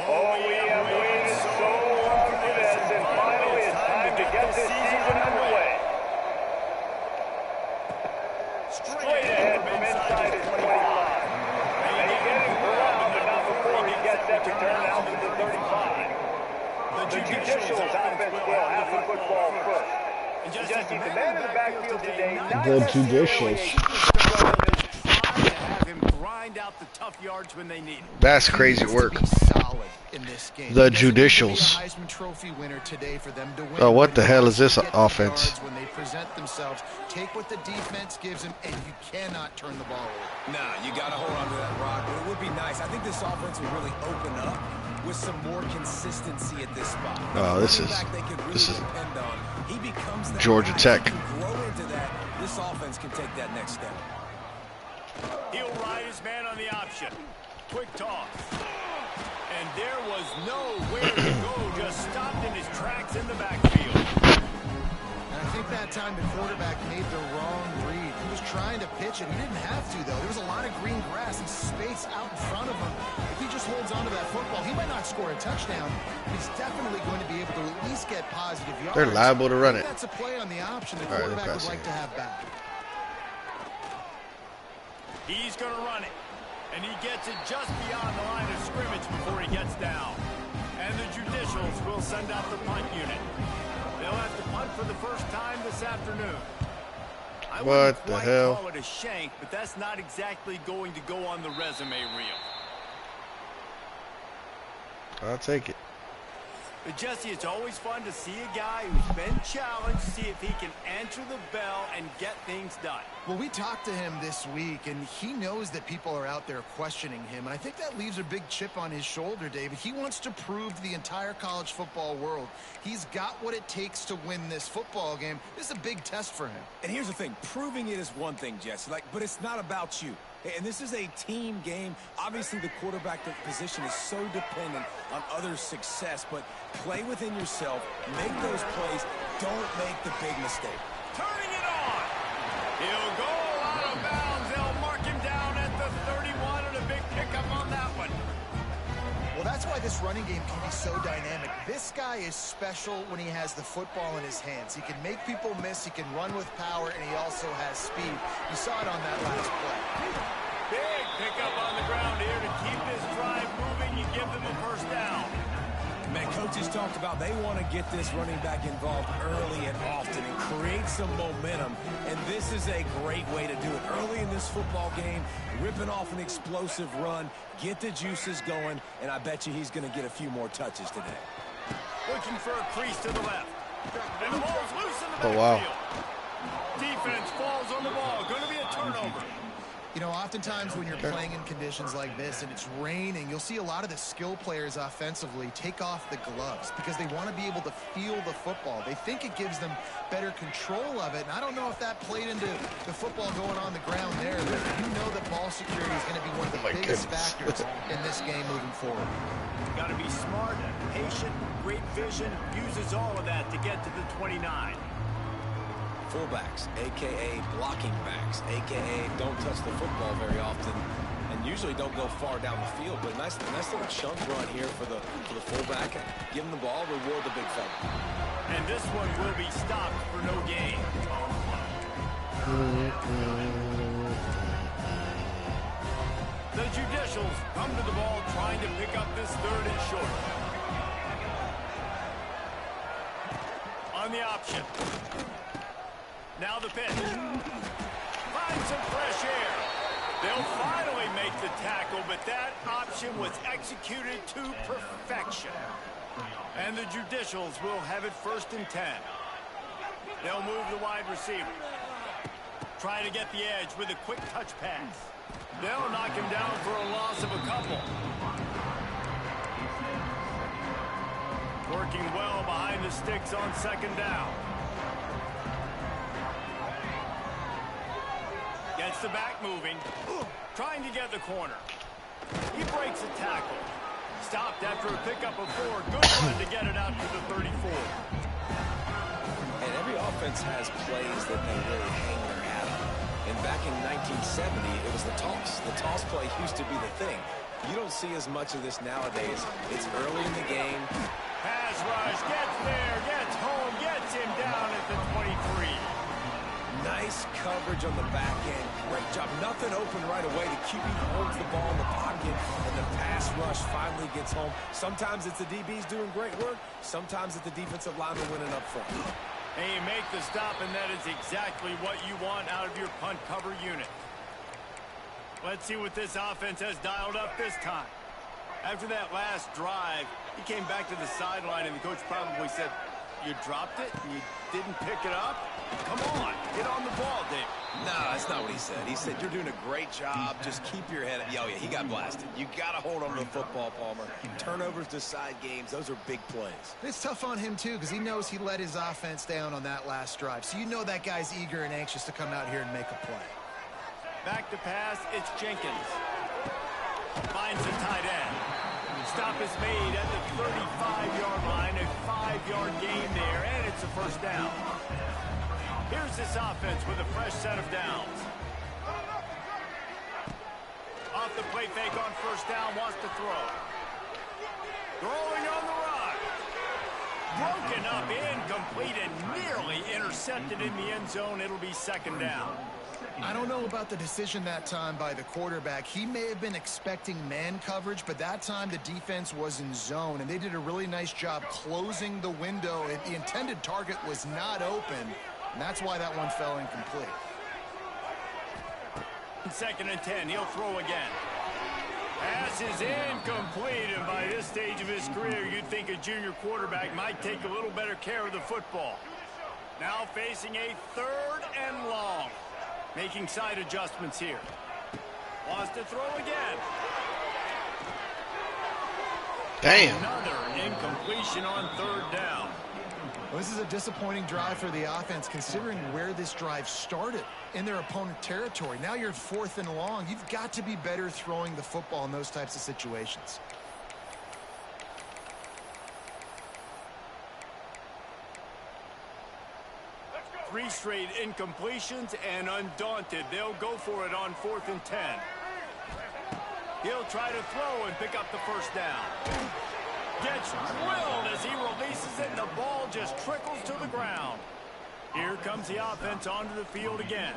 Oh, we have waited so long for this, and finally it's time to get this season underway. Straight ahead from inside his 25. And he's getting around, but not before he gets that return out to the 35. The Judicials offense will have the football first. And Jesse, the man in the backfield today, not The necessarily Judicials. Trying to have him grind out the tough yards when they need him. That's crazy work. The Judicials. Oh, what the hell is this offense? When they present themselves, take what the defense gives them, and you cannot turn the ball over. Nah, you got to hold on to that rock. But it would be nice. I think this offense will really open up with some more consistency at this spot. Oh, this is Georgia Tech. Grow into that. This offense can take that next step. He'll ride his man on the option. Quick toss. And there was nowhere to go. Just stopped in his tracks in the backfield. And I think that time the quarterback made the wrong read. He was trying to pitch it. He didn't have to, though. There was a lot of green grass and space out in front of him. If he just holds on to that football, he might not score a touchdown, but he's definitely going to be able to at least get positive yards. They're liable to run it. That's a play on the option the quarterback would like to have back. He's going to run it. And he gets it just beyond the line of scrimmage before he gets down. And the Judicials will send out the punt unit. They'll have to punt for the first time this afternoon. I What the hell? call it a shank, but that's not exactly going to go on the resume reel. I'll take it. But Jesse, it's always fun to see a guy who's been challenged, see if he can answer the bell and get things done. Well, we talked to him this week, and he knows that people are out there questioning him, and I think that leaves a big chip on his shoulder, David. He wants to prove to the entire college football world he's got what it takes to win this football game. This is a big test for him. And here's the thing, proving it is one thing, Jesse, but it's not about you. And this is a team game. Obviously, the quarterback position is so dependent on others' success, but play within yourself, make those plays, don't make the big mistake. Turning it on. He'll go out of bounds. They'll mark him down at the 31, and a big pickup on that one. Well, that's why this running game can be so dynamic. This guy is special when he has the football in his hands. He can make people miss, he can run with power, and he also has speed. You saw it on that last play. Big pickup on the ground here to keep this drive moving and give them a first down. Man, coaches talked about they want to get this running back involved early and often and create some momentum, and this is a great way to do it. Early in this football game, ripping off an explosive run, get the juices going, and I bet you he's going to get a few more touches today. Looking for a crease to the left. And the ball's loose in the backfield. Oh, wow. Defense falls on the ball. Going to be a turnover. You know, oftentimes when you're playing in conditions like this and it's raining, you'll see a lot of the skill players offensively take off the gloves because they want to be able to feel the football. They think it gives them better control of it, and I don't know if that played into the football going on the ground there, but you know that ball security is going to be one of the biggest factors in this game moving forward. Got to be smart, patient, great vision, uses all of that to get to the 29. Fullbacks, a.k.a. blocking backs, a.k.a. don't touch the football very often and usually don't go far down the field. But nice little chunk run here for the fullback. Give him the ball, reward the big fella. And this one will be stopped for no gain. The Judicials come to the ball trying to pick up this third and short. On the option. Now the pitch. Find some fresh air. They'll finally make the tackle, but that option was executed to perfection. And the Judicials will have it 1st and 10. They'll move the wide receiver. Try to get the edge with a quick touch pass. They'll knock him down for a loss of a couple. Working well behind the sticks on 2nd down. Gets the back moving. Trying to get the corner. He breaks a tackle. Stopped after a pickup of 4. Good run to get it out to the 34. And every offense has plays that they really hang their hat on. And back in 1970, it was the toss. The toss play used to be the thing. You don't see as much of this nowadays. It's early in the game. Pass rush, gets there, gets home, gets him down at the 23. Nice coverage on the back end. Great job. Nothing open right away. The QB holds the ball in the pocket, and the pass rush finally gets home. Sometimes it's the DBs doing great work. Sometimes it's the defensive lineman winning up front. And you make the stop, and that is exactly what you want out of your punt cover unit. Let's see what this offense has dialed up this time. After that last drive, he came back to the sideline, and the coach probably said, "You dropped it and you didn't pick it up? Come on, get on the ball, Dave." No, that's not what he said. He said, "You're doing a great job. Just keep your head up." Oh, yeah, he got blasted. You got to hold on to the football, Palmer. Turnovers decide games. Those are big plays. It's tough on him, too, because he knows he let his offense down on that last drive. So you know that guy's eager and anxious to come out here and make a play. Back to pass, it's Jenkins. Finds the tight end. Stop is made at the 35-yard line, a 5-yard gain there, and it's a first down. Here's this offense with a fresh set of downs. Off the play fake on first down, wants to throw. Throwing on the run. Broken up, incomplete, and nearly intercepted in the end zone. It'll be second down. I don't know about the decision that time by the quarterback. He may have been expecting man coverage, but that time the defense was in zone, and they did a really nice job closing the window. The intended target was not open, and that's why that one fell incomplete. Second and 10, he'll throw again. Pass is incomplete, and by this stage of his career, you'd think a junior quarterback might take a little better care of the football. Now facing a 3rd and long. Making side adjustments here. Wants to throw again. Damn. Another incompletion on 3rd down. Well, this is a disappointing drive for the offense, considering where this drive started in their opponent territory. Now you're 4th and long. You've got to be better throwing the football in those types of situations. Three straight incompletions, and undaunted, they'll go for it on 4th and 10. He'll try to throw and pick up the first down. Gets drilled as he releases it, and the ball just trickles to the ground. Here comes the offense onto the field again.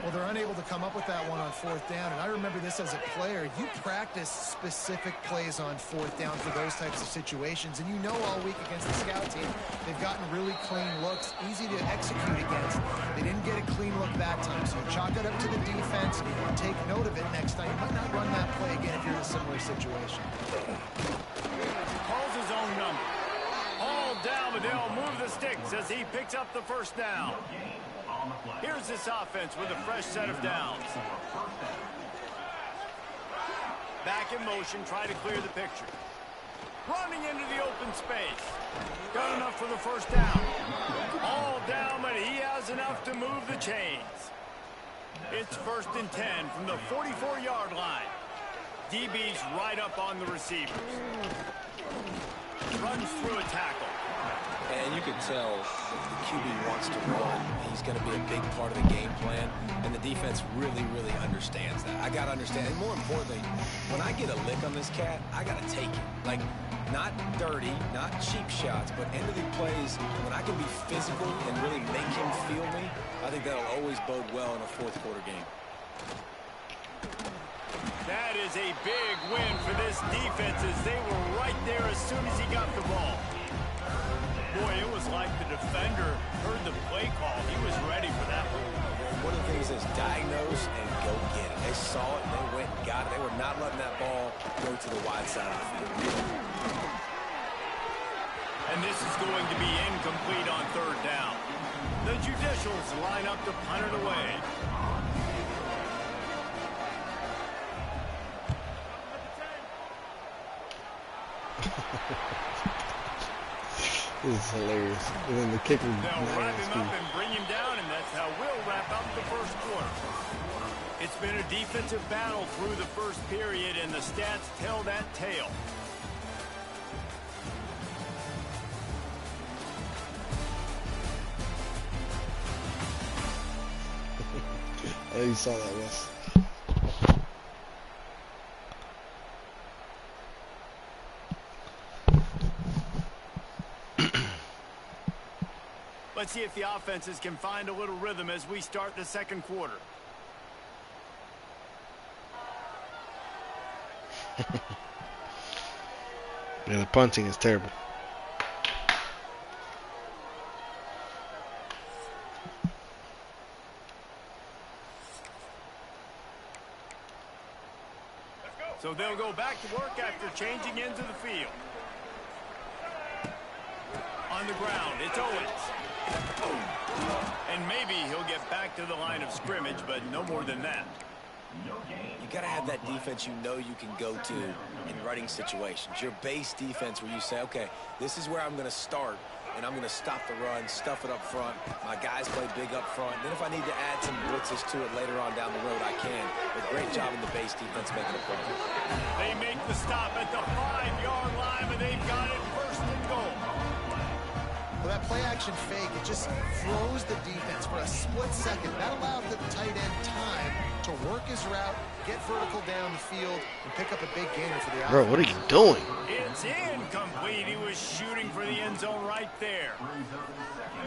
Well, they're unable to come up with that one on 4th down, and I remember this as a player. You practice specific plays on 4th down for those types of situations, and you know all week against the scout team, they've gotten really clean looks, easy to execute against. They didn't get a clean look that time, so you chalk it up to the defense and take note of it next time. You might not run that play again if you're in a similar situation. Calls his own number. All down, but they'll move the sticks as he picks up the first down. Here's this offense with a fresh set of downs. Back in motion, try to clear the picture. Running into the open space. Got enough for the first down. All down, but he has enough to move the chains. It's 1st and 10 from the 44-yard line. DB's right up on the receivers. Runs through a tackle. And you can tell the QB wants to run. He's going to be a big part of the game plan, and the defense really, really understands that. I got to understand, and more importantly, when I get a lick on this cat, I got to take it. Like, not dirty, not cheap shots, but end of the plays, when I can be physical and really make him feel me, I think that'll always bode well in a 4th quarter game. That is a big win for this defense as they were right there as soon as he got the ball. Boy, it was like the defender heard the play call. He was ready for that one. One of the things is diagnose and go get it. They saw it, and they went and got it. They were not letting that ball go to the wide side of the field. And this is going to be incomplete on 3rd down. The Judicials line up to punt it away. This is hilarious. And then the kicker. They'll wrap him up and bring him down, and that's how we'll wrap up the 1st quarter. It's been a defensive battle through the 1st period, and the stats tell that tale. I know you saw that, Wes. Let's see if the offenses can find a little rhythm as we start the second quarter. Yeah, the punting is terrible. So they'll go back to work after changing into the field. On the ground, it's Owens. And maybe he'll get back to the line of scrimmage, but no more than that. You got to have that defense you know you can go to in running situations. Your base defense where you say, okay, this is where I'm going to start, and I'm going to stop the run, stuff it up front. My guys play big up front. Then if I need to add some blitzes to it later on down the road, I can. But great job in the base defense making a play. They make the stop at the 5-yard line, and they've got it first and goal. Well, that play-action fake, it just froze the defense for a split second. That allowed the tight end time to work his route, get vertical down the field, and pick up a big gainer for the offense. Bro, what are you doing? It's incomplete. He was shooting for the end zone right there.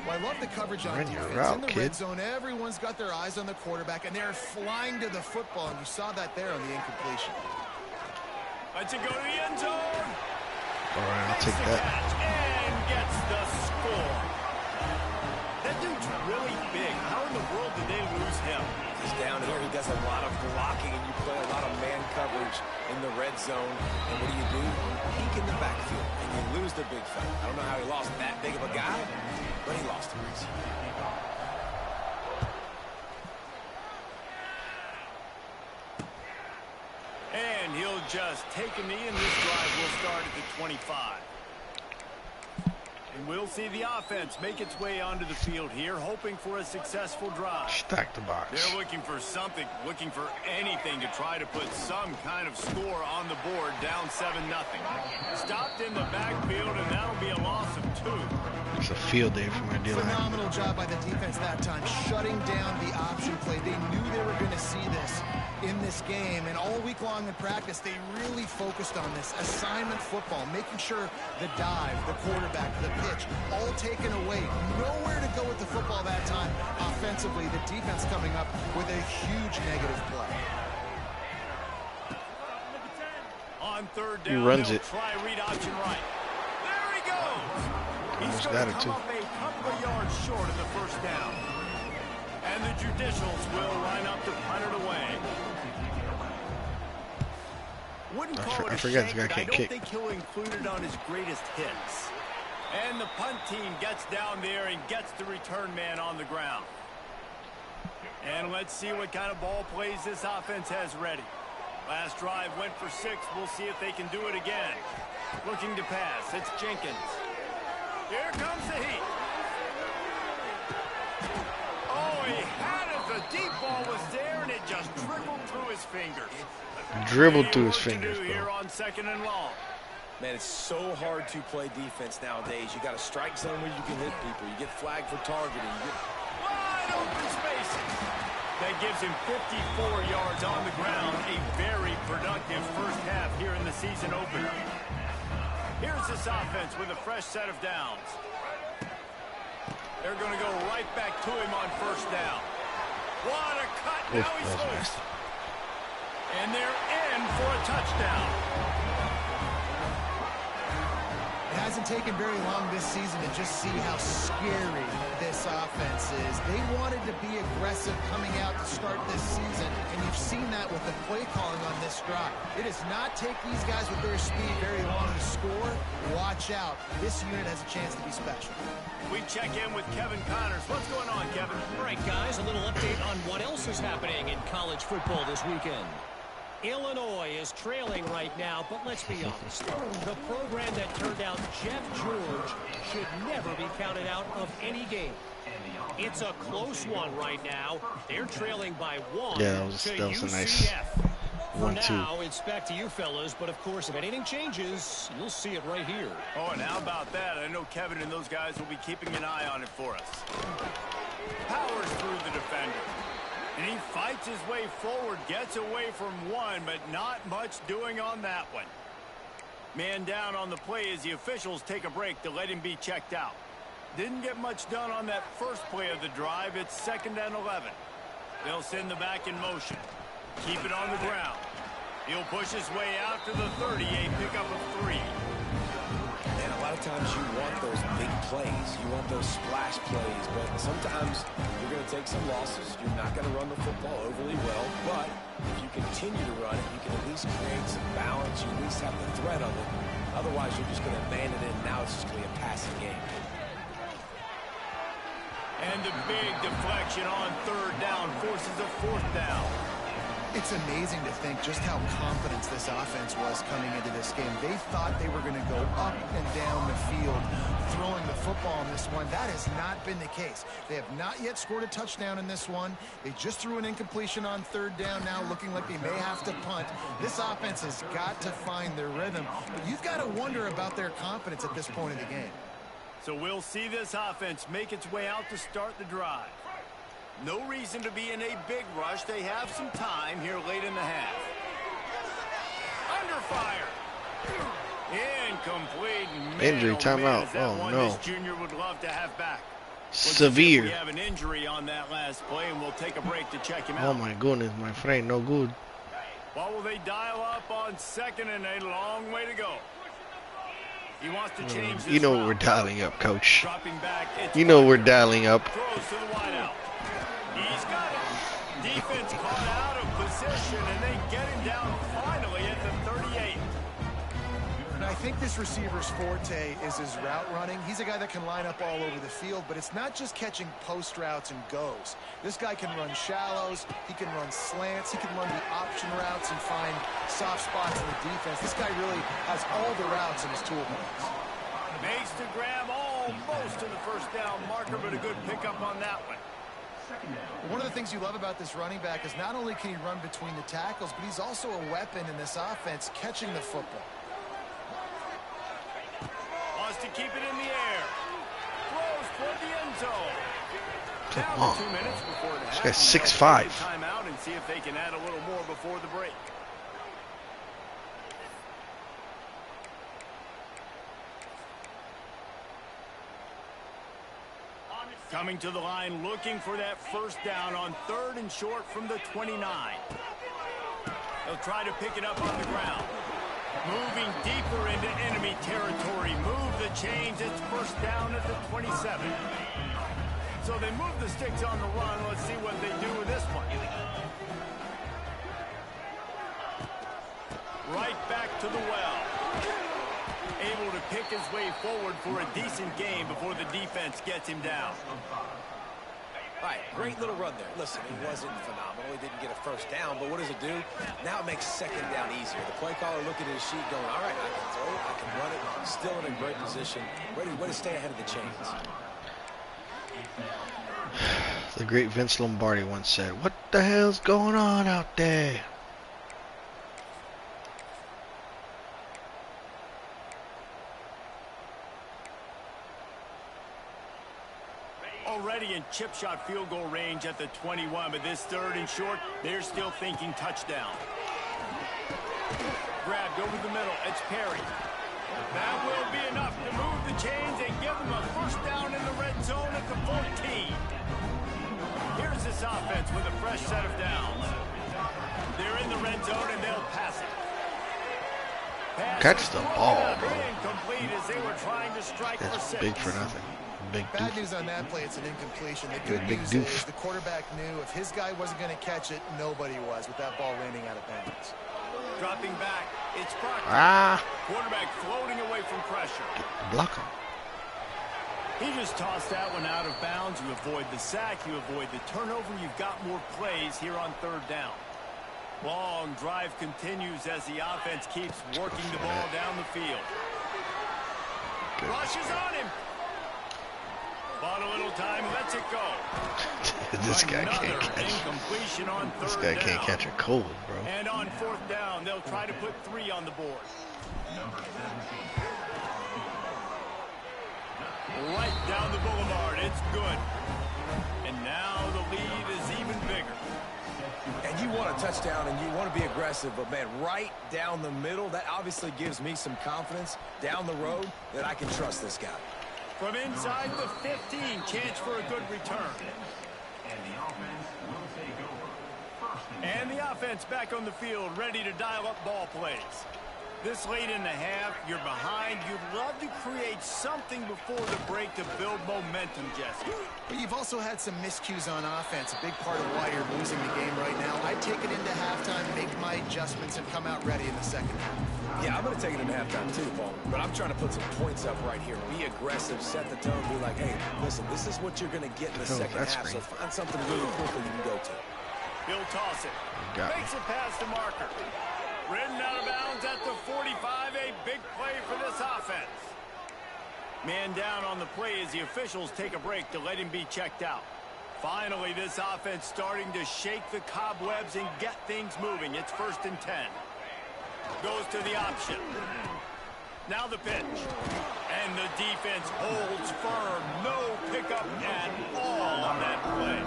Well, I love the coverage on Run your defense. route, In the kid. red zone, everyone's got their eyes on the quarterback, and they're flying to the football, and you saw that there on the incompletion. Let's it go to the end zone. All right, I'll take that. And gets the score. That dude's really big. How in the world did they lose him? He's down here. He does a lot of blocking, and you play a lot of man coverage in the red zone. And what do? Peek in the backfield, and you lose the big fella. I don't know how he lost that big of a guy, but he lost him. And he'll just take a knee, and this drive will start at the 25. And we'll see the offense make its way onto the field here, hoping for a successful drive. Stack the box. They're looking for something, looking for anything to try to put some kind of score on the board, down 7-0. Stopped in the backfield, and that'll be a loss of 2. It's a field day for my D-line. Phenomenal job by the defense that time, shutting down the option play. They knew they were going to see this in this game, and all week long in practice, they really focused on this assignment football, making sure the dive, the quarterback, the pitch, all taken away. Nowhere to go with the football that time. Offensively, the defense coming up with a huge negative play. On third He down, runs they'll it. try read option right. There he goes. He's Almost going got to it, come too. up a couple of yards short of the first down. And the Judicials will line up to punt it away. Wouldn't call it I a forget shank, this guy but I can't don't kick. think he'll include it on his greatest hits. And the punt team gets down there and gets the return man on the ground. And let's see what kind of ball plays this offense has ready. Last drive went for 6. We'll see if they can do it again. Looking to pass. It's Jenkins. Here comes the heat. Oh, he had it. The deep ball was there, and it just trickled through his fingers. Dribbled through his Work to fingers, do here bro. on 2nd and long. Man, it's so hard to play defense nowadays. You got a strike zone where you can hit people. You get flagged for targeting. You get Wide open spaces. That gives him 54 yards on the ground. A very productive first half here in the season opener. Here's this offense with a fresh set of downs. They're going to go right back to him on first down. What a cut. Oof, Now he's that was loose. nasty. And they're in for a touchdown. It hasn't taken very long this season to just see how scary this offense is. They wanted to be aggressive coming out to start this season, and you've seen that with the play calling on this drive. It does not take these guys with their speed very long to score. Watch out. This unit has a chance to be special. We check in with Kevin Connors. What's going on, Kevin? All right, guys, a little update on what else is happening in college football this weekend. Illinois is trailing right now, but let's be honest. The program that turned out Jeff George should never be counted out of any game. It's a close one right now. They're trailing by 1 Yeah, that was to a nice UCF. For 1-2. now, it's back to you fellas, but of course, if anything changes, you'll see it right here. Oh, and how about that? I know Kevin and those guys will be keeping an eye on it for us. Powers through the defender. And he fights his way forward, gets away from one, but not much doing on that one. Man down on the play as the officials take a break to let him be checked out. Didn't get much done on that first play of the drive. It's 2nd and 11. They'll send the back in motion. Keep it on the ground. He'll push his way out to the 38, pick up a 3. And a lot of times you want those big plays. You want those splash plays. But sometimes you're going to take some losses. You're not going to run the football overly well. But if you continue to run it, you can at least create some balance. You at least have the threat of it. Otherwise, you're just going to abandon it, and now it's just going to be a passing game. And the big deflection on 3rd down forces a 4th down. It's amazing to think just how confident this offense was coming into this game. They thought they were going to go up and down the field throwing the football in this one. That has not been the case. They have not yet scored a touchdown in this one. They just threw an incompletion on 3rd down now, looking like they may have to punt. This offense has got to find their rhythm. But you've got to wonder about their confidence at this point in the game. So we'll see this offense make its way out to start the drive. No reason to be in a big rush. They have some time here late in the half. Under fire. Incomplete. Injury timeout. Oh, no. This junior would love to have back. Severe. We have an injury on that last play, and we'll take a break to check him out. Oh, my goodness, my friend. No good. What will they dial up on 2nd and a long way to go? He wants to change this You know route. we're dialing up, coach. Dropping back, You know we're dialing up. throws to the wideout. He's got it. Defense caught out of position, and they get him down finally at the 38. And I think this receiver's forte is his route running. He's a guy that can line up all over the field, but it's not just catching post routes and goes. This guy can run shallows, he can run slants, he can run the option routes and find soft spots in the defense. This guy really has all the routes in his toolbox. Makes the grab almost to the 1st down marker, but a good pickup on that one. One of the things you love about this running back is not only can he run between the tackles, but he's also a weapon in this offense catching the football. Wants to keep it in the air. Throws toward the end zone. Come Now on. 2 minutes before the half. This guy's 6'5". Timeout and see if they can add a little more before the break. Coming to the line, looking for that 1st down on 3rd and short from the 29. They'll try to pick it up on the ground. Moving deeper into enemy territory. Move the chains. It's 1st down at the 27. So they move the sticks on the run. Let's see what they do with this one. Right back to the well. Able to pick his way forward for a decent game before the defense gets him down. All right, great little run there. Listen, it wasn't phenomenal. He didn't get a 1st down, but what does it do? Now it makes 2nd down easier. The play caller looking at his sheet going, all right, I can throw it, I can run it. Still in a great position, ready to stay ahead of the chains. The great Vince Lombardi once said, "What the hell's going on out there?" Already in chip shot field goal range at the 21, but this 3rd and short, they're still thinking touchdown. Grabbed over the middle. It's Perry. That will be enough to move the chains and give them a 1st down in the red zone at the 14. Here's this offense with a fresh set of downs. They're in the red zone and they'll pass it. Catch the ball, bro. Incomplete as they were trying to strike for That's 6. big for nothing. Big Bad doof. news on that play, it's an incompletion. The good Big news doof. is the quarterback knew if his guy wasn't going to catch it, nobody was with that ball landing out of bounds. Dropping back, it's Proctor. Ah, Quarterback floating away from pressure. block him. He just tossed that one out of bounds. You avoid the sack, you avoid the turnover. You've got more plays here on 3rd down. Long drive continues as the offense keeps working the ball down the field. Rushes on him. Bought a little time, lets it go. This guy Another can't catch. incompletion on 3rd This guy can't down. catch a cold, bro. And on 4th down, they'll try to put 3 on the board. Right down the boulevard. It's good. And now the lead is even bigger. And you want a touchdown and you want to be aggressive, but man, right down the middle, that obviously gives me some confidence down the road that I can trust this guy. From inside the 15, chance for a good return. And the offense back on the field, ready to dial up ball plays. This late in the half, you're behind. You'd love to create something before the break to build momentum, Jesse. But you've also had some miscues on offense, a big part of why you're losing the game right now. I'd take it into halftime, make my adjustments, and come out ready in the second half. Yeah, I'm going to take it into halftime too, Paul. But I'm trying to put some points up right here. Be aggressive, set the tone, be like, hey, listen, this is what you're going to get in the second half, so find something really quickly you can go to. He'll toss it. Makes it past the marker. Ridden out of bounds at the 45, a big play for this offense. Man down on the play as the officials take a break to let him be checked out. Finally, this offense starting to shake the cobwebs and get things moving. It's 1st and 10. Goes to the option. Now the pitch. And the defense holds firm. No pickup at all on that play.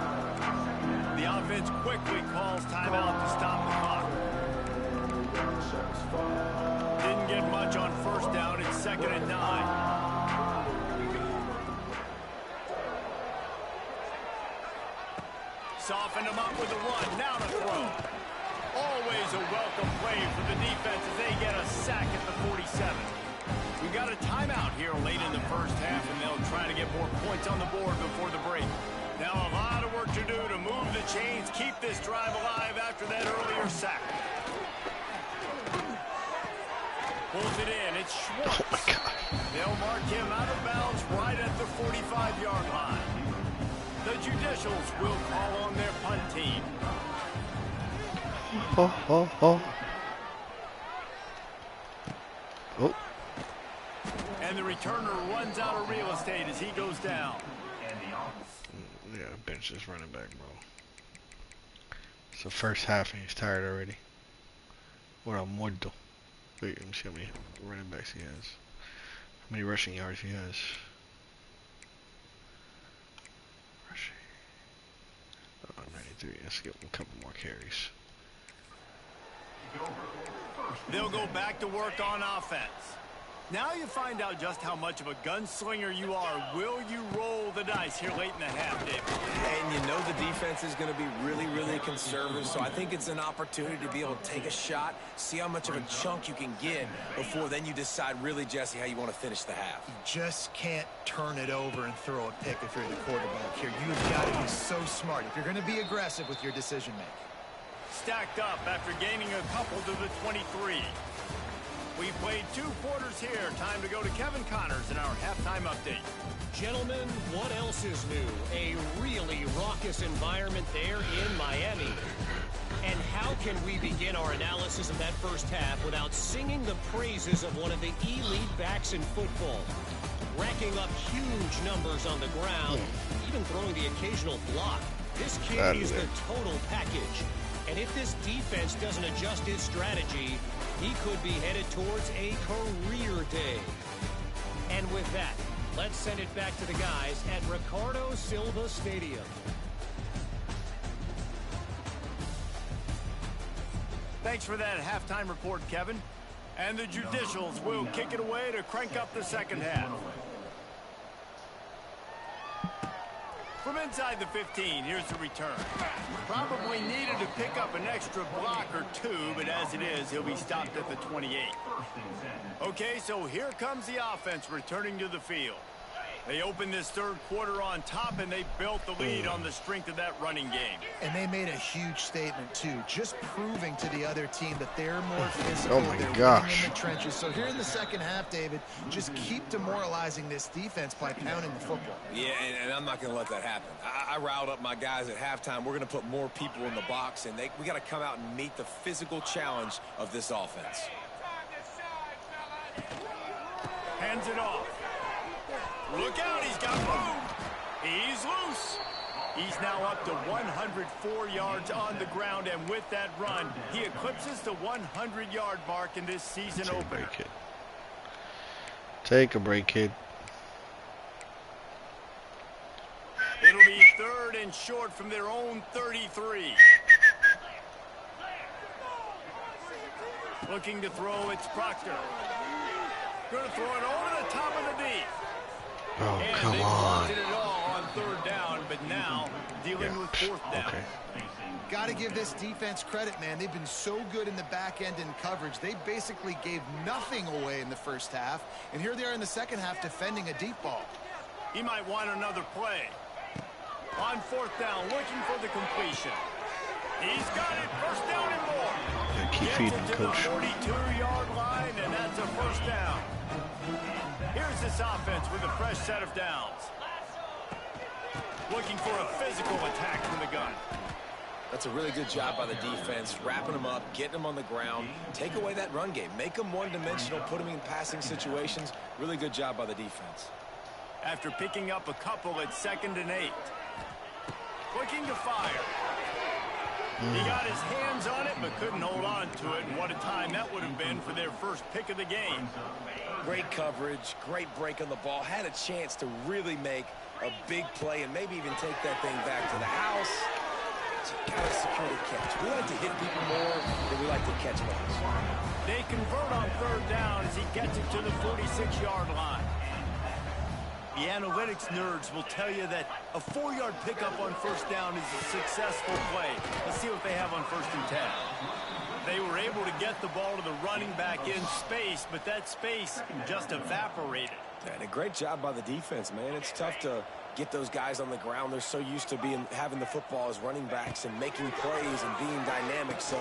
The offense quickly calls timeout to stop the clock. Didn't get much on 1st down. It's 2nd and 9. Softened him up with a run. Now to throw. Always a welcome play for the defense as they get a sack at the 47. We've got a timeout here late in the first half, and they'll try to get more points on the board before the break. Now a lot of work to do to move the chains, keep this drive alive after that earlier sack. Pulls it in. It's Schwartz. Oh my God. They'll mark him out of bounds right at the 45-yard line. The Judicials will call on their punt team. Oh. And the returner runs out of real estate as he goes down. Yeah, bench this running back, bro. It's the first half and he's tired already. What a muerto. Wait, let me see how many running backs he has. How many rushing yards he has. Rushing. Oh, 93. Let's get a couple more carries. They'll go back to work on offense. Now you find out just how much of a gunslinger you are. Will you roll the dice here late in the half, David? And you know the defense is going to be really, really conservative, so I think it's an opportunity to be able to take a shot, see how much of a chunk you can get before then you decide really, Jesse, how you want to finish the half. You just can't turn it over and throw a pick if you're the quarterback here. You've got to be so smart if you're going to be aggressive with your decision-making. Stacked up after gaining a couple to the 23. We played 2 quarters here. Time to go to Kevin Connors in our halftime update. Gentlemen, what else is new? A really raucous environment there in Miami. And how can we begin our analysis of that first half without singing the praises of one of the elite backs in football? Racking up huge numbers on the ground, even throwing the occasional block. This kid is the total package. And if this defense doesn't adjust his strategy, he could be headed towards a career day. And with that, let's send it back to the guys at Ricardo Silva Stadium. Thanks for that halftime report, Kevin. And the Judicials will kick it away to crank up the second half. From inside the 15, here's the return. Probably needed to pick up an extra block or 2, but as it is, he'll be stopped at the 28. Okay, so here comes the offense returning to the field. They opened this third quarter on top, and they built the lead on the strength of that running game. And they made a huge statement, too, just proving to the other team that they're more physical. Oh, my they're gosh. in the trenches. So here in the second half, David, just keep demoralizing this defense by pounding the football. Yeah, and I'm not going to let that happen. I riled up my guys at halftime. We're going to put more people in the box, and we got to come out and meet the physical challenge of this offense. Hands it off. Look out, he's got room. He's loose. He's now up to 104 yards on the ground, and with that run, he eclipses the 100-yard mark in this season opener. Take a break, kid. It'll be 3rd and short from their own 33. Looking to throw, it's Proctor. Going to throw it over the top of the D. Oh, And come they on. wanted it all on third down, but now dealing with fourth down. Okay. Got to give this defense credit, man. They've been so good in the back end in coverage. They basically gave nothing away in the first half, and here they are in the second half defending a deep ball. He might want another play. On fourth down, looking for the completion. He's got it, first down and more. Yeah, keep Gets feeding, it to coach. the 42-yard line, and that's a first down. Here's this offense with a fresh set of downs. Looking for a physical attack from the gun. That's a really good job by the defense, wrapping them up, getting them on the ground. Take away that run game. Make them one-dimensional, put them in passing situations. Really good job by the defense. After picking up a couple at 2nd and 8. Looking to fire. He got his hands on it, but couldn't hold on to it. And what a time that would have been for their first pick of the game. Great coverage, great break on the ball. Had a chance to really make a big play and maybe even take that thing back to the house. So got to secure the catch. We like to hit people more than we like to catch balls. They convert on third down as he gets it to the 46-yard line. The analytics nerds will tell you that a 4-yard pickup on first down is a successful play. Let's see what they have on 1st and 10. They were able to get the ball to the running back in space, but that space just evaporated. And a great job by the defense, man. It's tough to get those guys on the ground. They're so used to having the football as running backs and making plays and being dynamic. So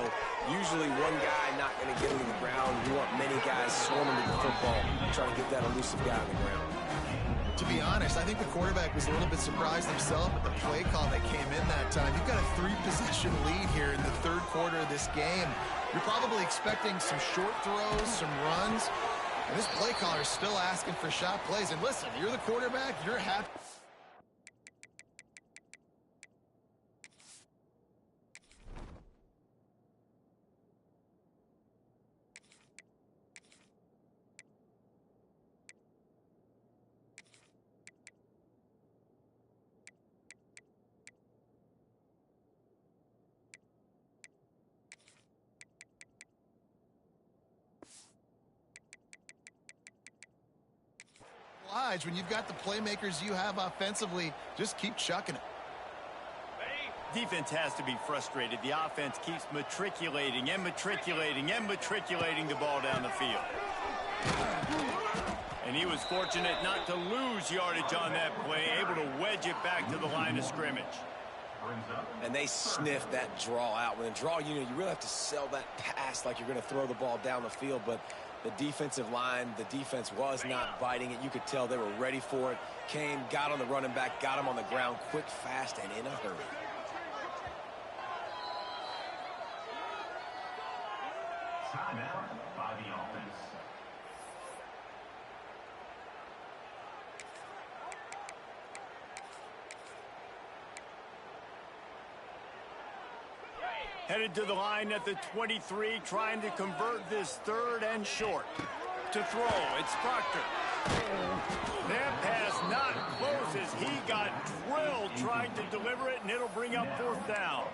usually one guy not going to get it to the ground. You want many guys swarming to the football, trying to get that elusive guy on the ground. To be honest, I think the quarterback was a little bit surprised himself at the play call that came in that time. You've got a 3-possession lead here in the third quarter of this game. You're probably expecting some short throws, some runs. And this play caller is still asking for shot plays. And listen, you're the quarterback, you're happy. When you've got the playmakers you have offensively, just keep chucking it. Defense has to be frustrated. The offense keeps matriculating and matriculating and matriculating the ball down the field. And he was fortunate not to lose yardage on that play, able to wedge it back to the line of scrimmage. And they sniffed that draw out. When a draw, you really have to sell that pass like you're going to throw the ball down the field, but the defensive line, the defense was not biting it. You could tell they were ready for it. Came, got on the running back, got him on the ground quick, fast, and in a hurry. Timeout by the offense. Headed to the line at the 23, trying to convert this 3rd and short. To throw, it's Proctor. That pass not close as he got drilled trying to deliver it, and it'll bring up 4th down.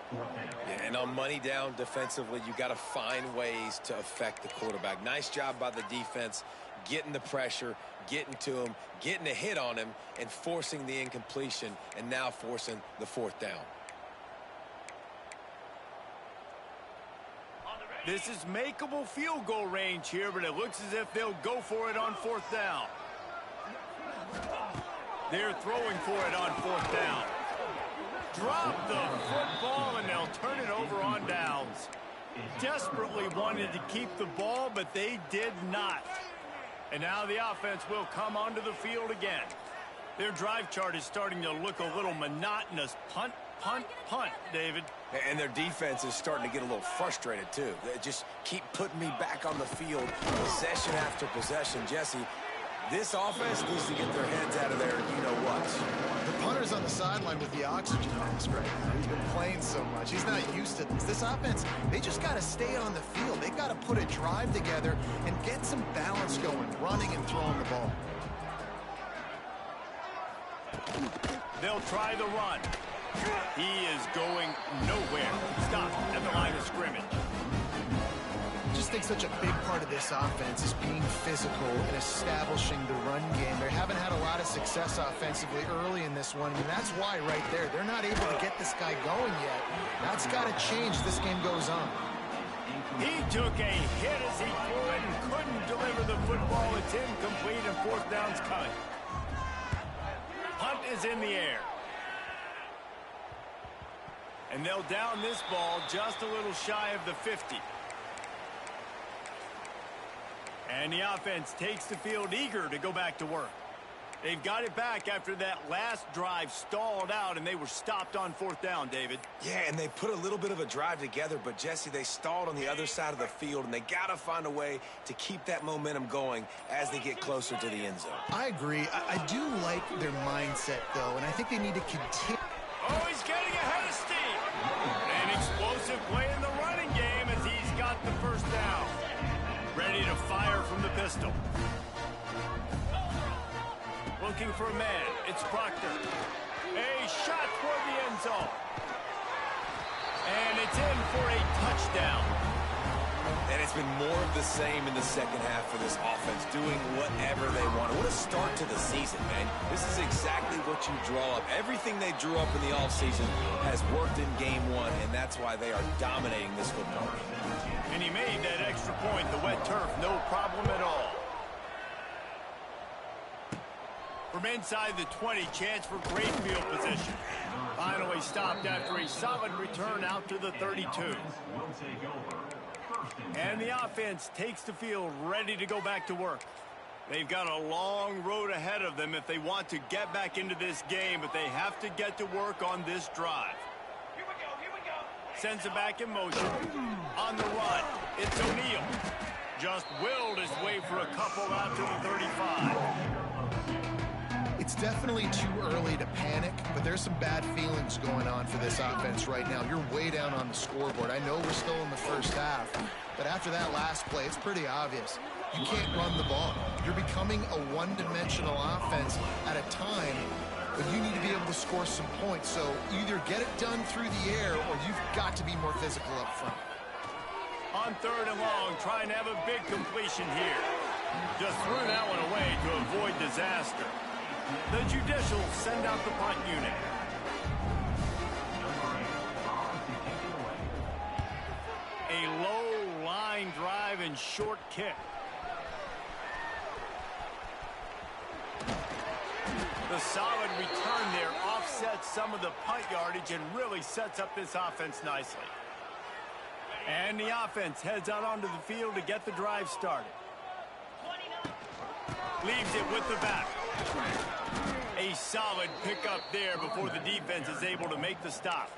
Yeah, and on money down defensively, you got to find ways to affect the quarterback. Nice job by the defense, getting the pressure, getting to him, getting a hit on him, and forcing the incompletion, and now forcing the 4th down. This is makeable field goal range here, but it looks as if they'll go for it on 4th down. They're throwing for it on 4th down. Drop the football, and they'll turn it over on downs. Desperately wanted to keep the ball, but they did not. And now the offense will come onto the field again. Their drive chart is starting to look a little monotonous. Punt, punt, punt, David. And their defense is starting to get a little frustrated, too. They just keep putting me back on the field, possession after possession. Jesse, this offense needs to get their heads out of there, you-know-what. The punter's on the sideline with the oxygen mask right now. He's been playing so much. He's not used to this. This offense, they just got to stay on the field. They got to put a drive together and get some balance going, running and throwing the ball. They'll try the run. He is going nowhere. Stop at the line of scrimmage. Just think such a big part of this offense is being physical and establishing the run game. They haven't had a lot of success offensively early in this one, and that's why right there, they're not able to get this guy going yet. That's got to change as this game goes on. He took a hit as he threw it and couldn't deliver the football. It's incomplete and fourth down's coming. Punt is in the air. And they'll down this ball just a little shy of the 50. And the offense takes the field eager to go back to work. They've got it back after that last drive stalled out, and they were stopped on fourth down, David. Yeah, and they put a little bit of a drive together, but, Jesse, they stalled on the other side of the field, and they got to find a way to keep that momentum going as they get closer to the end zone. I agree. I do like their mindset, though, and I think they need to continue. Oh, he's getting ahead of steam. An explosive play in the running game as he's got the first down. Ready to fire from the pistol. Looking for a man. It's Proctor. A shot toward the end zone. And it's in for a touchdown. And it's been more of the same in the second half for this offense, doing whatever they want. What a start to the season, man. This is exactly what you draw up. Everything they drew up in the offseason has worked in game one, and that's why they are dominating this football game. And he made that extra point. The wet turf, no problem at all. From inside the 20, chance for great field position. Finally stopped after a solid return out to the 32. And the offense takes the field ready to go back to work. They've got a long road ahead of them if they want to get back into this game, but they have to get to work on this drive. Here we go. Sends it back in motion. On the run, it's O'Neal. Just willed his way for a couple out to the 35. It's definitely too early to panic, but there's some bad feelings going on for this offense right now. You're way down on the scoreboard. I know we're still in the first half, but after that last play, it's pretty obvious. You can't run the ball. You're becoming a one-dimensional offense at a time, but you need to be able to score some points. So either get it done through the air or you've got to be more physical up front. On third and long, trying to have a big completion here. Just threw that one away to avoid disaster. The Judicials send out the punt unit. A low line drive and short kick. The solid return there offsets some of the punt yardage and really sets up this offense nicely. And the offense heads out onto the field to get the drive started. Leaves it with the back. A solid pickup there before the defense is able to make the stop.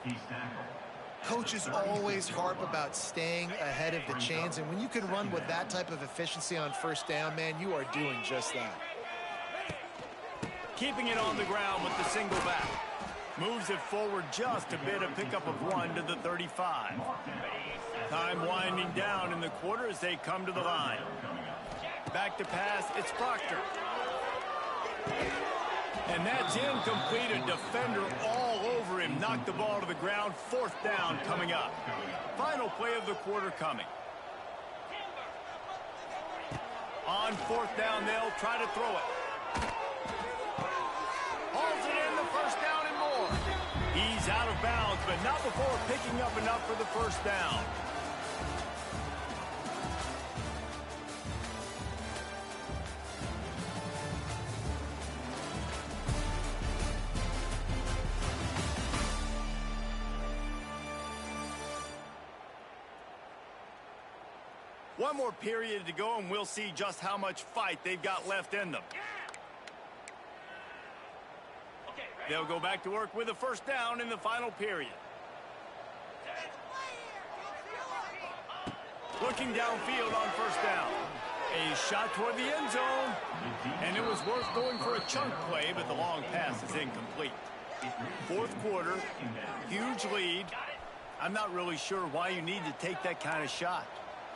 Coaches always harp about staying ahead of the chains, and when you can run with that type of efficiency on first down, man, you are doing just that. Keeping it on the ground with the single back. Moves it forward just a bit, a pickup of 1 to the 35. Time winding down in the quarter as they come to the line. Back to pass, it's Proctor. And that's incomplete. A defender all over him. Knocked the ball to the ground. Fourth down coming up. Final play of the quarter coming. On fourth down, they'll try to throw it. Hauls it in, the first down and more. He's out of bounds, but not before picking up enough for the first down. One more period to go, and we'll see just how much fight they've got left in them. They'll go back to work with a first down in the final period. Looking downfield on first down. A shot toward the end zone. And it was worth going for a chunk play, but the long pass is incomplete. Fourth quarter, huge lead. I'm not really sure why you need to take that kind of shot.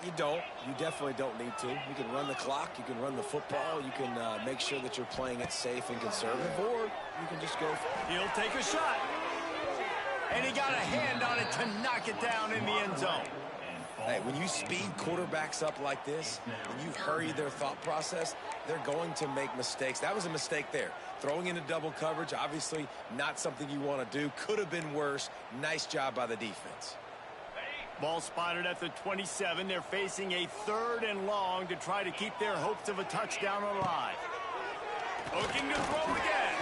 You don't. You definitely don't need to. You can run the clock. You can run the football. You can make sure that you're playing it safe and conservative, or you can just go for it. He'll take a shot. And he got a hand on it to knock it down in the end zone. Hey, when you speed quarterbacks up like this, and you hurry their thought process, they're going to make mistakes. That was a mistake there. Throwing into double coverage, obviously not something you want to do. Could have been worse. Nice job by the defense. Ball spotted at the 27. They're facing a 3rd and long to try to keep their hopes of a touchdown alive. Looking to throw again.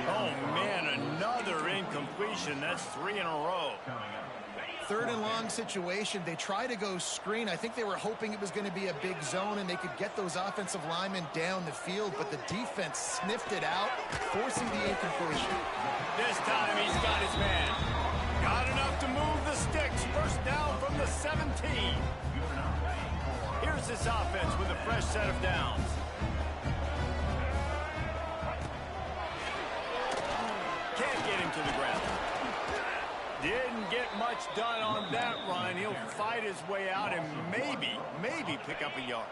Oh, man, another incompletion. That's 3 in a row. 3rd and long situation. They try to go screen. I think they were hoping it was going to be a big zone and they could get those offensive linemen down the field, but the defense sniffed it out, forcing the incompletion. This time he's got his man. Got enough to move the sticks. First down from the 17. Here's this offense with a fresh set of downs. Can't get him to the ground. Didn't get much done on that run. He'll fight his way out and maybe pick up a yard.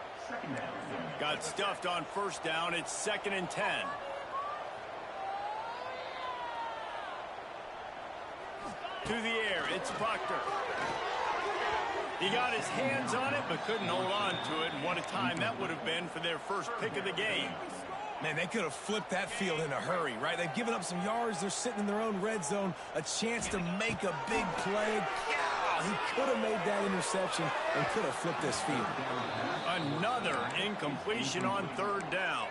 Got stuffed on first down. It's 2nd and 10. To the air, it's Proctor. He got his hands on it, but couldn't hold on to it. And what a time that would have been for their first pick of the game. Man, they could have flipped that field in a hurry, right? They've given up some yards. They're sitting in their own red zone. A chance to make a big play. Yeah, he could have made that interception and could have flipped this field. Another incompletion on 3rd down.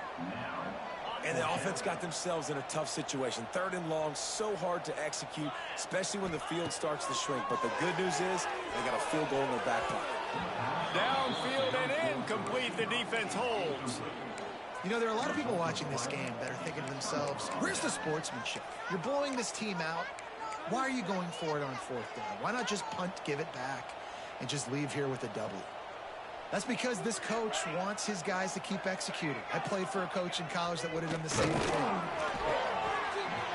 And the offense got themselves in a tough situation. 3rd and long, so hard to execute, especially when the field starts to shrink. But the good news is they got a field goal in their back pocket. Downfield and incomplete. The defense holds. You know, there are a lot of people watching this game that are thinking to themselves, where's the sportsmanship? You're blowing this team out. Why are you going for it on 4th down? Why not just punt, give it back, and just leave here with a W? That's because this coach wants his guys to keep executing. I played for a coach in college that would have done the same thing.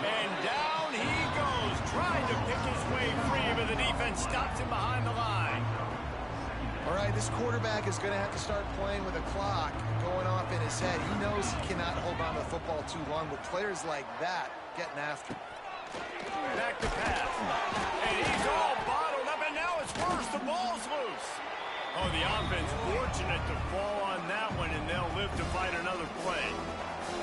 And down he goes, trying to pick his way free, but the defense stops him behind the line. All right, this quarterback is going to have to start playing with a clock going off in his head. He knows he cannot hold on to the football too long with players like that getting after him. Back to pass. And he's all bottled up, and now it's worse. The ball's loose. Oh, the offense fortunate to fall on that one, and they'll live to fight another play.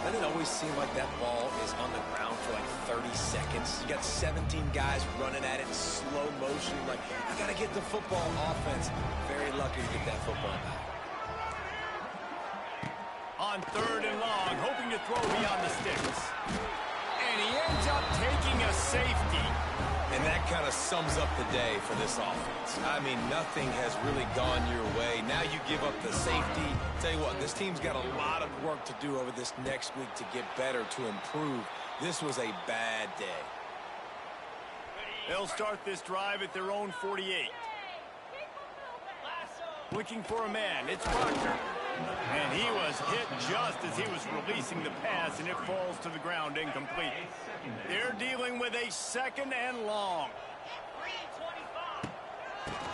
Doesn't it always seem like that ball is on the ground for like 30 seconds? You got 17 guys running at it in slow motion. Like, I got to get the football. Offense, very lucky to get that football back. On 3rd and long, hoping to throw beyond the sticks. And he ends up taking a safety. And that kind of sums up the day for this offense. I mean, nothing has really gone your way. Now you give up the safety. Tell you what, this team's got a lot of work to do over this next week to get better, to improve. This was a bad day. They'll start this drive at their own 48. Looking for a man, it's Proctor. And he was hit just as he was releasing the pass, and it falls to the ground incomplete. They're dealing with a 2nd and long.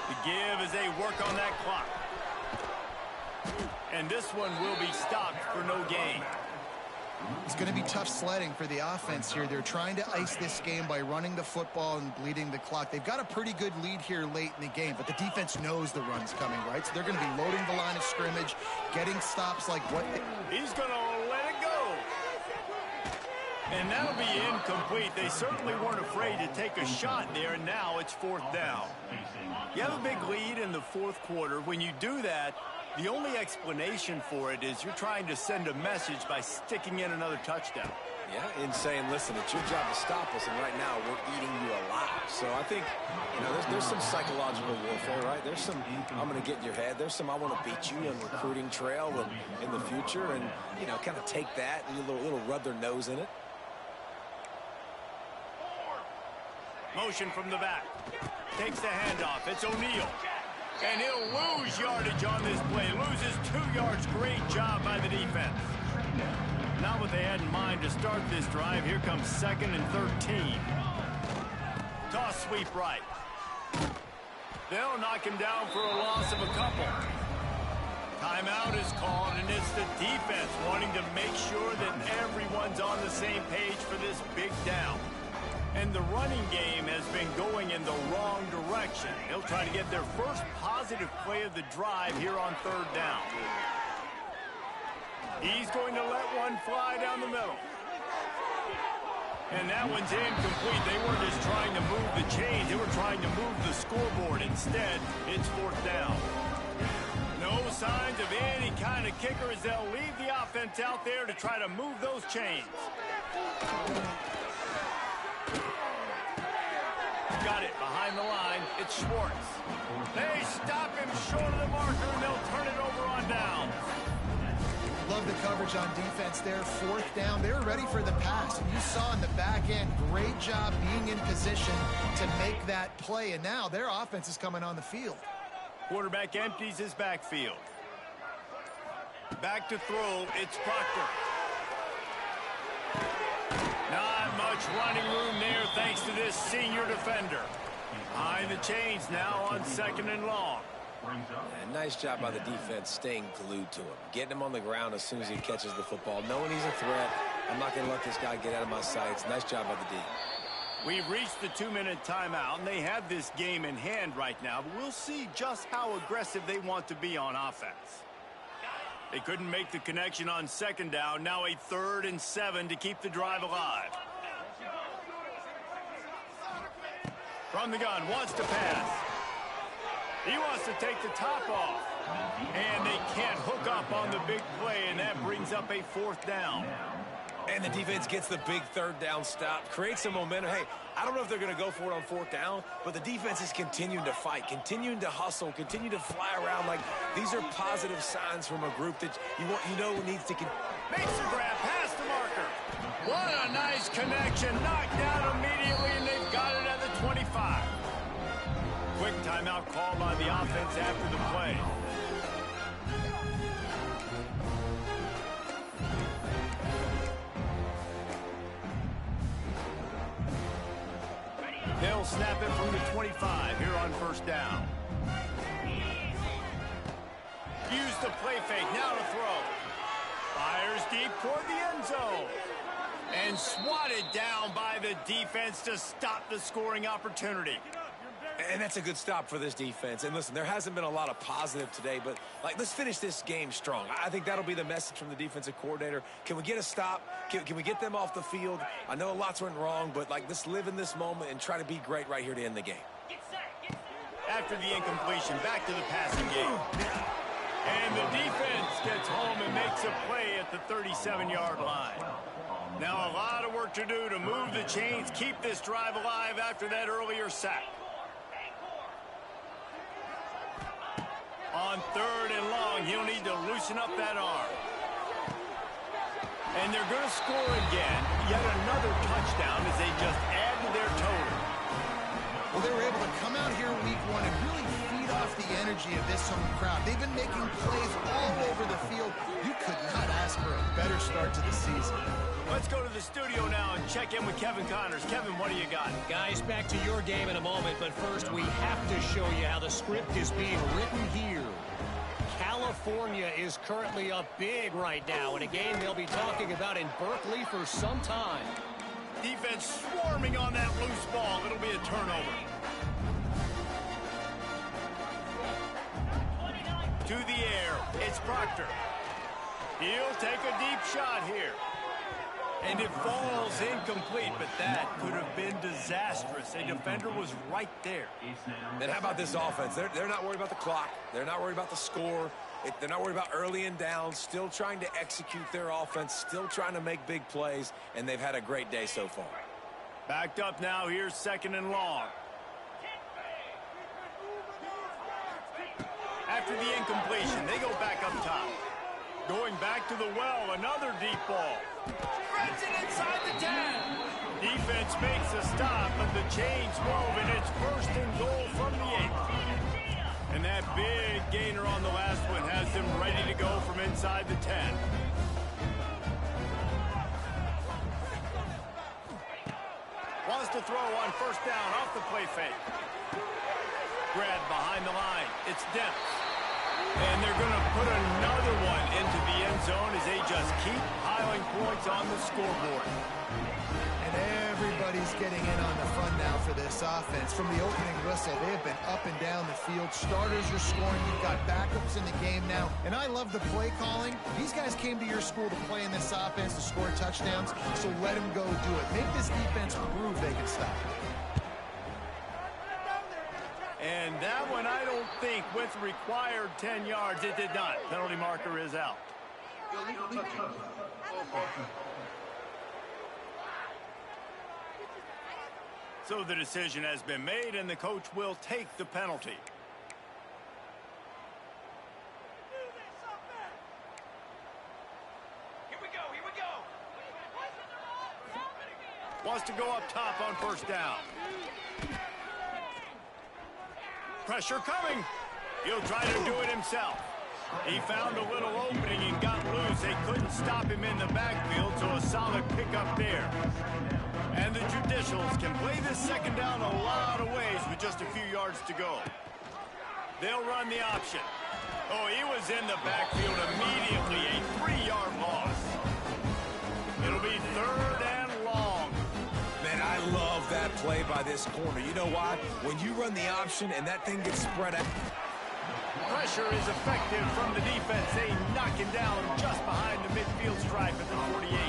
The give as they work on that clock. And this one will be stopped for no gain. It's going to be tough sledding for the offense here. They're trying to ice this game by running the football and bleeding the clock. They've got a pretty good lead here late in the game, but the defense knows the run's coming, right? So they're going to be loading the line of scrimmage, getting stops like what He's going to let it go. And that'll be incomplete. They certainly weren't afraid to take a shot there, and now it's 4th down. You have a big lead in the 4th quarter. When you do that, the only explanation for it is you're trying to send a message by sticking in another touchdown. Yeah, in saying, listen, it's your job to stop us, and right now we're eating you alive. So I think, you know, there's some psychological warfare, right? There's some, I'm going to get in your head. There's some, I want to beat you on the recruiting trail and in the future, and, you know, kind of take that and a little rub their nose in it. Motion from the back. Takes the handoff. It's O'Neal. And he'll lose yardage on this play. Loses 2 yards. Great job by the defense. Not what they had in mind to start this drive. Here comes 2nd and 13. Toss sweep right. They'll knock him down for a loss of a couple. Timeout is called, and it's the defense wanting to make sure that everyone's on the same page for this big down. And the running game has been going in the wrong direction. They'll try to get their first positive play of the drive here on 3rd down. He's going to let one fly down the middle. And that one's incomplete. They weren't just trying to move the chains. They were trying to move the scoreboard. Instead, it's 4th down. No signs of any kind of kicker as they'll leave the offense out there to try to move those chains. Got it behind the line. It's Schwartz. They stop him short of the marker, and they'll turn it over on down. Love the coverage on defense there. 4th down. They were ready for the pass. And you saw in the back end, great job being in position to make that play. And now their offense is coming on the field. Quarterback empties his backfield. Back to throw. It's Proctor. Not much running room there thanks to this senior defender. Behind the chains now on 2nd and long. And nice job by the defense staying glued to him. Getting him on the ground as soon as he catches the football. Knowing he's a threat. I'm not going to let this guy get out of my sights. Nice job by the D. We've reached the 2-minute timeout, and they have this game in hand right now. But we'll see just how aggressive they want to be on offense. They couldn't make the connection on 2nd down. Now a 3rd and 7 to keep the drive alive. From the gun, wants to pass. He wants to take the top off. And they can't hook up on the big play, and that brings up a 4th down. And the defense gets the big 3rd down stop, creates some momentum. Hey, I don't know if they're going to go for it on 4th down, but the defense is continuing to fight, continuing to hustle, continue to fly around. Like, these are positive signs from a group that you know needs to makes the grab past the marker. What a nice connection. Knocked down immediately, and they've got it at the 25. Quick timeout call by the offense after the play. They'll snap it from the 25 here on 1st down. Use the play fake, now to throw. Fires deep toward the end zone. And swatted down by the defense to stop the scoring opportunity. And that's a good stop for this defense. And listen, there hasn't been a lot of positive today, but let's finish this game strong. I think that'll be the message from the defensive coordinator. Can we get a stop? Can we get them off the field? I know lots went wrong, but let's live in this moment and try to be great right here to end the game. After the incompletion, back to the passing game. And the defense gets home and makes a play at the 37-yard line. Now a lot of work to do to move the chains, keep this drive alive after that earlier sack. On 3rd and long, he'll need to loosen up that arm. And they're going to score again. Yet another touchdown as they just add to their total. Well, they were able to come out here week 1 and really feed off the energy of this home crowd. They've been making plays all over the field. You could not ask for a better start to the season. Let's go to the studio now and check in with Kevin Connors. Kevin, what do you got? Guys, back to your game in a moment, but first we have to show you how the script is being written here. California is currently up big right now in a game they'll be talking about in Berkeley for some time. Defense swarming on that loose ball. It'll be a turnover. To the air, it's Proctor. He'll take a deep shot here. And it falls incomplete, but that could have been disastrous. A defender was right there. And how about this offense? They're not worried about the clock. They're not worried about the score. They're not worried about early and down. Still trying to execute their offense. Still trying to make big plays. And they've had a great day so far. Backed up now. Here's 2nd and long. After the incompletion, they go back up top. Going back to the well, another deep ball. Spreads it inside the 10. Defense makes a stop, but the chains move, and it's 1st and goal from the 8. And that big gainer on the last one has them ready to go from inside the 10. Wants to throw on 1st down off the play fake. Grab behind the line. It's Demps. And they're going to put another one into the end zone as they just keep piling points on the scoreboard. And everybody Everybody's getting in on the fun now for this offense. From the opening whistle, they have been up and down the field. Starters are scoring. You've got backups in the game now. And I love the play calling. These guys came to your school to play in this offense to score touchdowns, so let them go do it. Make this defense prove they can stop it. And that one, I don't think, with required 10 yards, it did not. Penalty marker is out. So the decision has been made, and the coach will take the penalty. Here we go. Wants to go up top on first down. Pressure coming. He'll try to do it himself. He found a little opening and got loose. They couldn't stop him in the backfield, so a solid pickup there. And the Judicials can play this second down a lot of ways with just a few yards to go. They'll run the option. Oh, he was in the backfield immediately. A 3-yard loss. It'll be third and long. Man, I love that play by this corner. You know why? When you run the option and that thing gets spread out. Pressure is effective from the defense. They knock him down just behind the midfield stripe at the 48.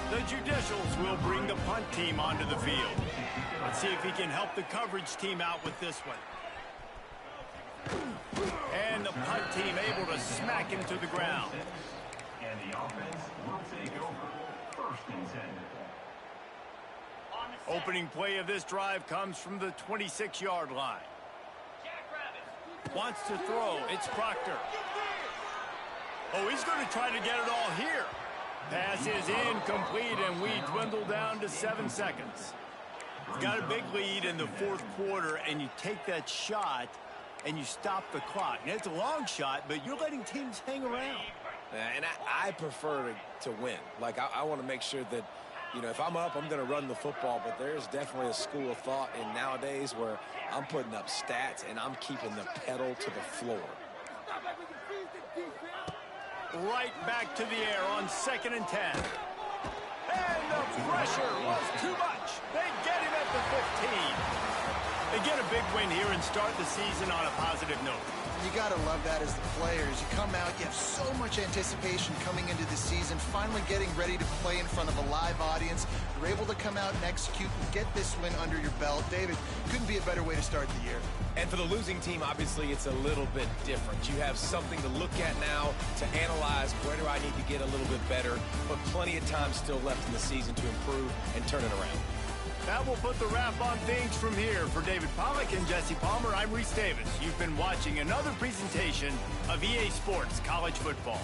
The Judicials will bring the punt team onto the field. Let's see if he can help the coverage team out with this one. And the punt team able to smack him to the ground. And the offense will take over. First and 10. Opening play of this drive comes from the 26-yard line. Wants to throw. It's Proctor. Oh, he's going to try to get it all here. Pass is incomplete, and we dwindle down to 7 seconds. You've got a big lead in the fourth quarter, and you take that shot, and you stop the clock. And it's a long shot, but you're letting teams hang around. And I prefer to win. Like, I want to make sure that, you know, if I'm up, I'm going to run the football, but there's definitely a school of thought in nowadays where I'm putting up stats and I'm keeping the pedal to the floor. Right back to the air on 2nd and 10. And the pressure was too much. They get him at the 15. They get a big win here and start the season on a positive note. You got to love that as the players. You come out, you have so much anticipation coming into the season, finally getting ready to play in front of a live audience. You're able to come out and execute and get this win under your belt. David, couldn't be a better way to start the year. And for the losing team, obviously, it's a little bit different. You have something to look at now to analyze where do I need to get a little bit better, but plenty of time still left in the season to improve and turn it around. That will put the wrap on things from here. For David Pollack and Jesse Palmer, I'm Reese Davis. You've been watching another presentation of EA Sports College Football.